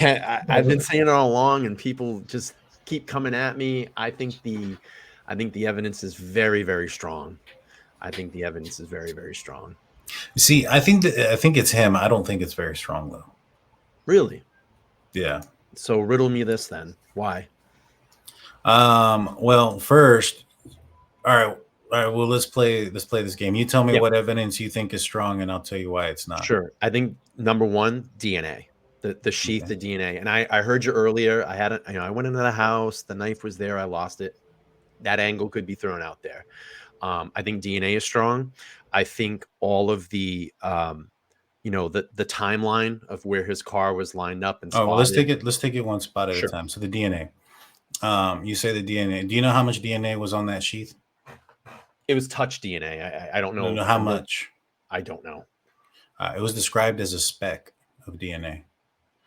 I've been saying it all along, and people just keep coming at me. I think the evidence is very, very strong. I think the evidence is very, very strong. See, I think it's him. I don't think it's very strong though. Really? Yeah. So riddle me this then. Why? Well, first, all right. All right. Well, let's play this game. You tell me Yeah, what evidence you think is strong, and I'll tell you why it's not. sure. I think number one, DNA. The sheath, Okay. the DNA. And I heard you earlier. I had it, I went into the house, the knife was there, I lost it. That angle could be thrown out there. I think DNA is strong. I think all of the the timeline of where his car was lined up and Oh, well, let's spotted. take it. Let's take it one spot at a Sure. time. So the DNA. You say the DNA. Do you know how much DNA was on that sheath? It was touch DNA. I don't No, know. no. How much? I don't know. It was described as a speck of DNA.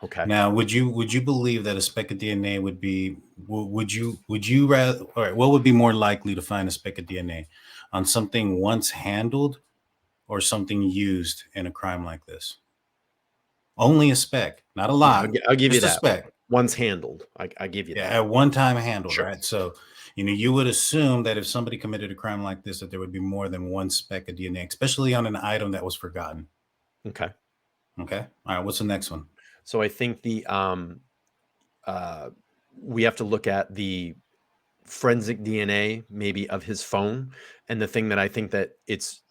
Okay. Now, would you believe that a speck of DNA would be? Would you rather? All right. What would be more likely to find a speck of DNA on something once handled or something used in a crime like this? Only a speck, not a Yeah, lot, I'll give you just a that. speck. Once handled. I give you Yeah, that. at one time handled, Sure. right? So, you would assume that if somebody committed a crime like this, that there would be more than one speck of DNA, especially on an item that was forgotten. Okay. Okay. All right. What's the next one? So I think uh we have to look at the forensic DNA maybe of his phone. And the thing that I think that it's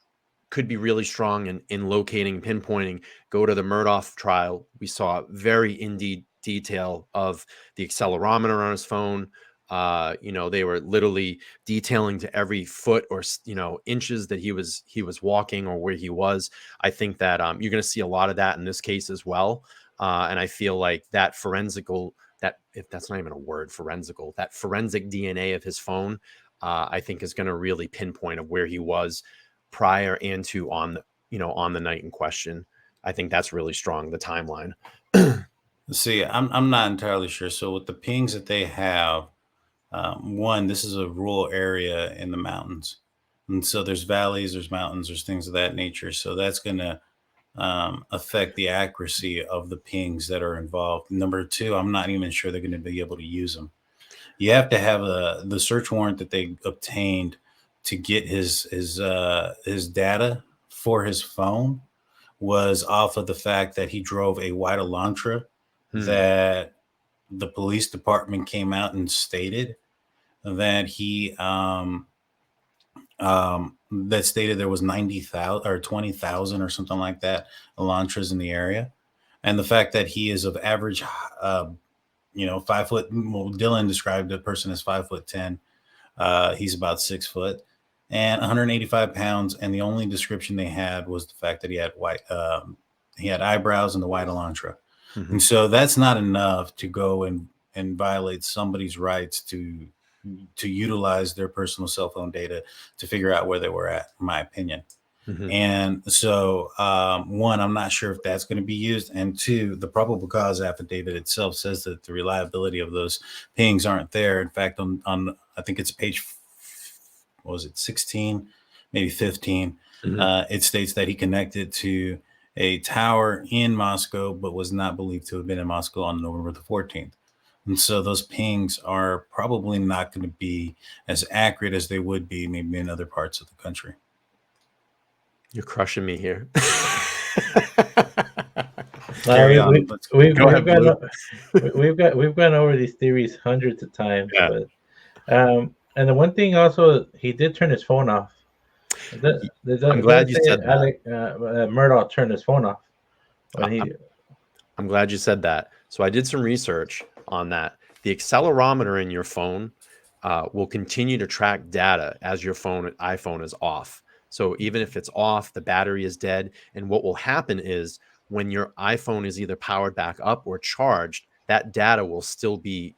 could be really strong in locating, pinpointing, go to the Murdoch trial. We saw very in detail of the accelerometer on his phone. They were literally detailing to every foot or inches that he was walking or where he was. I think that you're going to see a lot of that in this case as well. And I feel like that if that's not even a word, that forensic DNA of his phone, I think is going to really pinpoint of where he was prior and to on the night in question. I think that's really strong, the timeline. See, I'm not entirely sure. So with the pings that they have, one, this is a rural area in the mountains, and so there's valleys, there's mountains, there's things of that nature. So that's going to affect the accuracy of the pings that are involved. Number two, I'm not even sure they're going to be able to use them. You have to have the search warrant that they obtained to get his data for his phone was off of the fact that he drove a white Elantra that the police department came out and stated that that stated there was 90,000 or 20,000 or something like that Elantras in the area, and the fact that he is of average 5 foot. Well, Dylan described the person as 5'10". He's about 6 foot and 185 pounds, and the only description they had was the fact that he had he had eyebrows and the white Elantra. And so that's not enough to go and violate somebody's rights to utilize their personal cell phone data to figure out where they were at, in my opinion. And so, one, I'm not sure if that's going to be used. And two, the probable cause affidavit itself says that the reliability of those pings aren't there. In fact, on I think it's page, what was it, 16, maybe 15, it states that he connected to a tower in Moscow, but was not believed to have been in Moscow on November the 14th. And so those pings are probably not going to be as accurate as they would be maybe in other parts of the country. You're crushing me here. Carry on. We've gone over these theories hundreds of times, Yeah. but and the one thing also, he did turn his phone off. I'm glad you said that. Murdoch turned his phone off. I'm glad you said that. So I did some research on that. The accelerometer in your phone will continue to track data as your iPhone is off. So even if it's off, the battery is dead. And what will happen is when your iPhone is either powered back up or charged, that data will still be,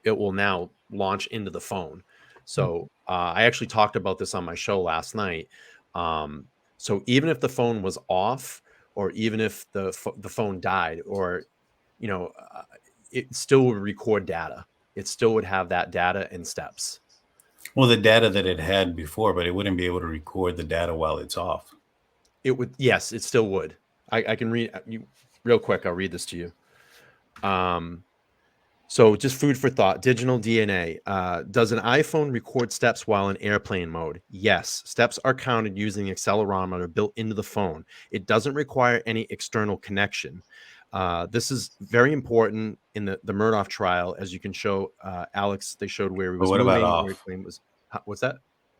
it will now launch into the phone. So I actually talked about this on my show last night. So even if the phone was off, or even if the phone died, or, it still would record data. It still would have that data in steps. Well, the data that it had before, but it wouldn't be able to record the data while it's off. It would, yes, it still would. I can read you real quick. I'll read this to you. So just food for thought. Digital DNA. Does an iPhone record steps while in airplane mode? Yes. Steps are counted using the accelerometer built into the phone. It doesn't require any external connection. This is very important in the Murdoch trial, as you can show, Alex. They showed where he But was what about moving. off? Where airplane was. What's that?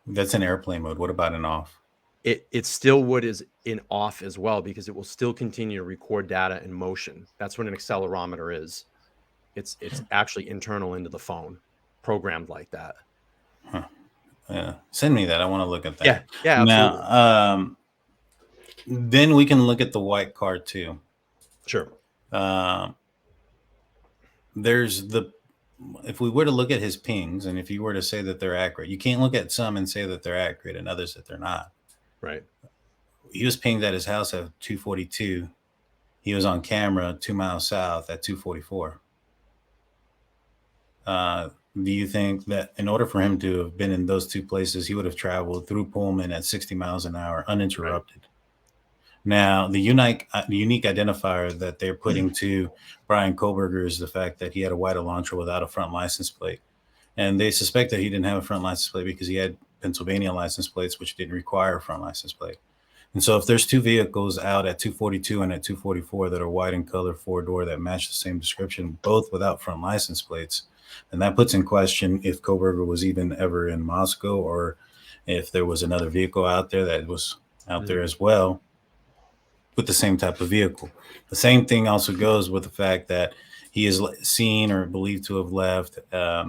That's in airplane mode. What about an off? It still would is in off as well, because it will still continue to record data in motion. That's what an accelerometer is. It's actually internal into the phone, programmed like that. Huh. Yeah. Send me that. I want to look at that. Yeah, yeah, absolutely. Now, then we can look at the white card too. Sure. There's if we were to look at his pings, and if you were to say that they're accurate, you can't look at some and say that they're accurate and others that they're not. Right. He was pinged at his house at 2:42. He was on camera 2 miles south at 2:44. Do you think that in order for him to have been in those two places, he would have traveled through Pullman at 60 miles an hour uninterrupted? Right. Now, the unique identifier that they're putting to Bryan Kohberger is the fact that he had a white Elantra without a front license plate. And they suspect that he didn't have a front license plate because he had Pennsylvania license plates, which didn't require a front license plate. And so if there's two vehicles out at 2:42 and at 2:44 that are white in color, four-door, that match the same description, both without front license plates, and that puts in question if Kohberger was even ever in Moscow, or if there was another vehicle out there that was out there as well with the same type of vehicle. The same thing also goes with the fact that he is seen or believed to have left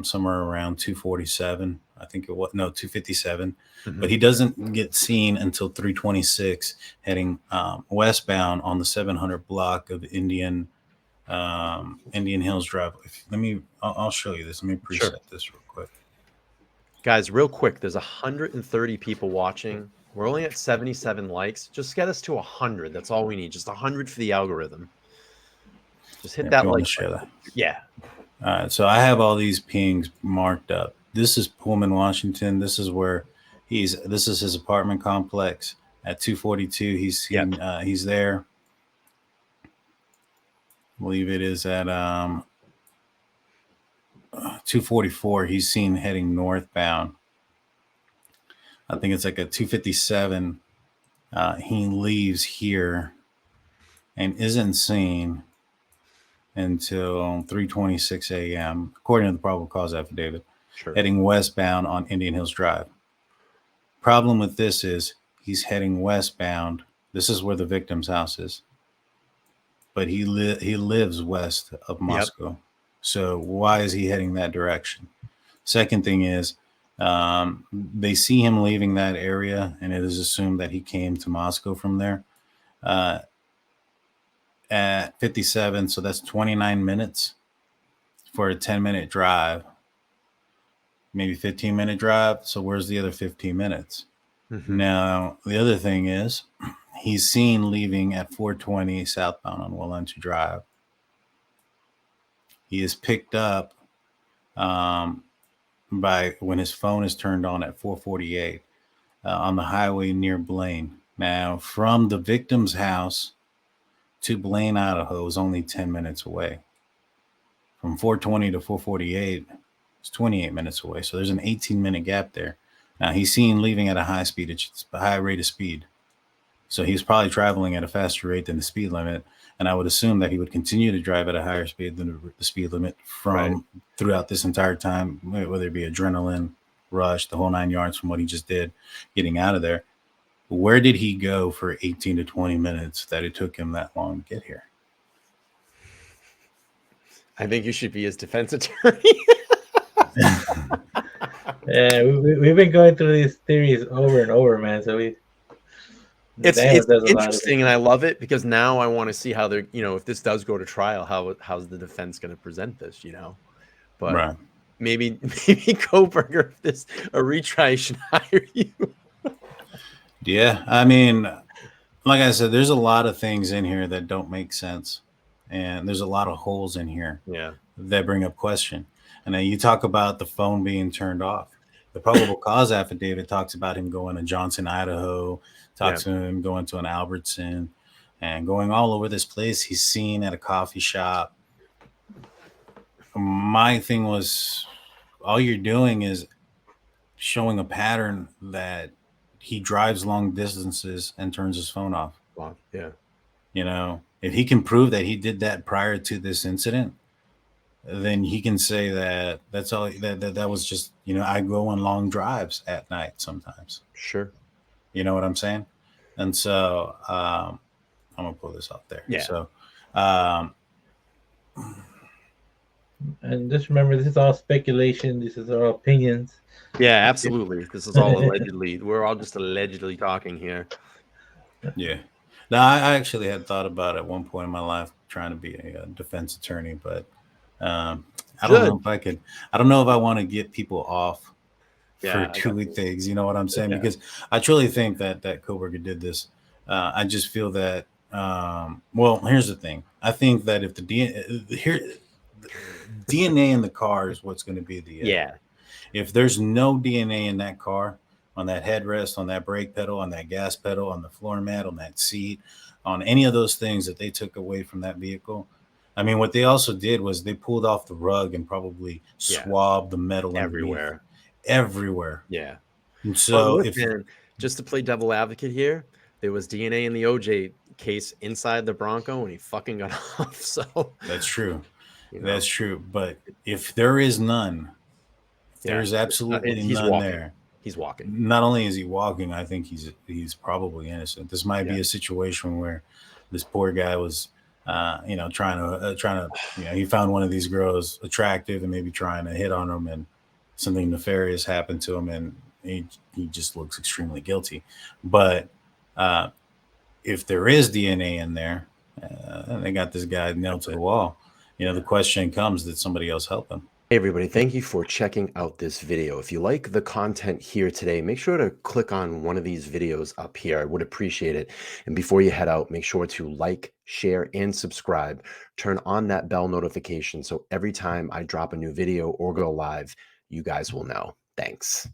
somewhere around 2:47. I think it was 2:57, but he doesn't get seen until 3:26 heading westbound on the 700 block of Indian Hills Drive. I'll show you this. Let me preset this real quick. Guys, real quick, there's 130 people watching. We're only at 77 likes. Just get us to 100. That's all we need. Just 100 for the algorithm. Just hit that like. Share that. Yeah. All right. So I have all these pings marked up. This is Pullman, Washington. This is where this is his apartment complex at 2:42. He's seen, he's there. I believe it is at 2:44. He's seen heading northbound. I think it's like a 2:57. He leaves here and isn't seen until 3:26 a.m. according to the probable cause affidavit. Sure. Heading westbound on Indian Hills Drive. Problem with this is he's heading westbound. This is where the victim's house is, but he lives west of Moscow. Yep. So why is he heading that direction? Second thing is they see him leaving that area, and it is assumed that he came to Moscow from there at 57. So that's 29 minutes for a 10-minute drive. Maybe 15-minute drive. So where's the other 15 minutes? Mm-hmm. Now, the other thing is he's seen leaving at 4:20 southbound on Willenty Drive. He is picked up by when his phone is turned on at 4:48 on the highway near Blaine. Now, from the victim's house to Blaine, Idaho is only 10 minutes away. From 4:20 to 4:48, it's 28 minutes away. So there's an 18-minute gap there. Now, he's seen leaving at a high speed, it's a high rate of speed. So he's probably traveling at a faster rate than the speed limit. And I would assume that he would continue to drive at a higher speed than the speed limit throughout this entire time, whether it be adrenaline rush, the whole 9 yards from what he just did, getting out of there. Where did he go for 18 to 20 minutes that it took him that long to get here? I think you should be his defense attorney. Yeah, we've been going through these theories over and over, man. So it's interesting, and I love it because now I want to see how they're, if this does go to trial, how's the defense going to present this, But maybe Kohberger, if this a retry, should hire you. Yeah, I mean, like I said, there's a lot of things in here that don't make sense, and there's a lot of holes in here that bring up question. And then you talk about the phone being turned off. The probable cause affidavit talks about him going to Johnson, Idaho, talks to him going to an Albertson, and going all over this place. He's seen at a coffee shop. my thing was, all you're doing is showing a pattern that he drives long distances and turns his phone off. Wow. Yeah. You know, if he can prove that he did that prior to this incident, then he can say that that's all that was just, you know, I go on long drives at night sometimes. Sure. You know what I'm saying? And so I'm gonna pull this up there. Yeah. So um, And just remember, this is all speculation. This is our opinions. Yeah, absolutely. This is all allegedly. We're all just allegedly talking here. yeah. Now I actually had thought about at one point in my life trying to be a defense attorney, but I don't know if I could. I don't know if I want to get people off for doing things. You know what I'm saying? Yeah. Because I truly think that Kohberger did this. I just feel that. Well, here's the thing. I think that if the DNA in the car is what's going to be the yeah. If there's no DNA in that car, on that headrest, on that brake pedal, on that gas pedal, on the floor mat, on that seat, on any of those things that they took away from that vehicle. I mean, what they also did was they pulled off the rug and probably swabbed the metal everywhere. Yeah. And so listen, just to play devil advocate here, there was DNA in the OJ case inside the Bronco and he fucking got off. So that's true. That's true. But if there is none, there's absolutely none there. He's walking. Not only is he walking, I think he's probably innocent. This might be a situation where this poor guy was, you know, trying to, you know, he found one of these girls attractive and maybe trying to hit on them, and something nefarious happened to him, and he just looks extremely guilty. But if there is DNA in there, and they got this guy nailed to the wall, you know, the question comes: did somebody else help him? Hey everybody, thank you for checking out this video. If you like the content here today, make sure to click on one of these videos up here. I would appreciate it. And before you head out, make sure to like, share, and subscribe. Turn on that bell notification so every time I drop a new video or go live, you guys will know. Thanks.